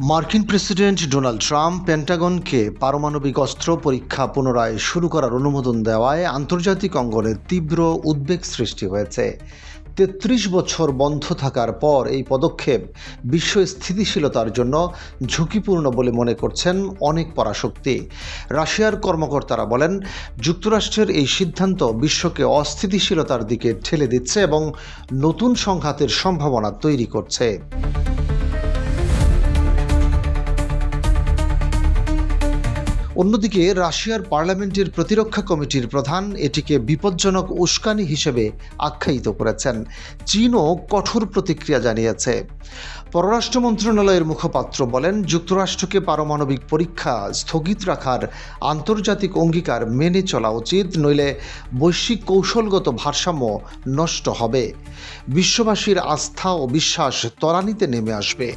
মার্কিন president Donald Trump পেন্টাগনকে পারমাণবিক অস্ত্র পরীক্ষা পুনরায় শুরু করার অনুমোদন দেওয়ায় আন্তর্জাতিক অঙ্গনে তীব্র উদ্বেগ সৃষ্টি হয়েছে। ৩৩ বছর বন্ধ থাকার পর এই পদক্ষেপ বিশ্ব স্থিতিশীলতার জন্য ঝুঁকিপূর্ণ বলে মনে করছেন অনেক পরাশক্তি। রাশিয়ার কর্মকর্তারা বলেন, যুক্তরাষ্ট্রের এই সিদ্ধান্ত বিশ্বকে অস্থিতিশীলতার দিকে ঠেলে দিচ্ছে এবং নতুন সংঘাতের সম্ভাবনা তৈরি করছে। অন্যদিকে রাশিয়ার পার্লামেন্টের প্রতিরক্ষা কমিটির প্রধান এটিকে বিপজ্জনক উস্কানি হিসেবে আখ্যায়িত করেছেন। চীনও কঠোর প্রতিক্রিয়া জানিয়েছে। পররাষ্ট্র মন্ত্রণালয়ের মুখপাত্র বলেন, যুক্তরাষ্ট্রকে পারমাণবিক পরীক্ষা স্থগিত রাখার আন্তর্জাতিক অঙ্গীকার মেনে চলা উচিত, নইলে বৈশ্বিক কৌশলগত ভারসাম্য নষ্ট হবে। বিশ্ববাসীর আস্থা ও বিশ্বাস ত্বরান্বিতে নেমে আসবে।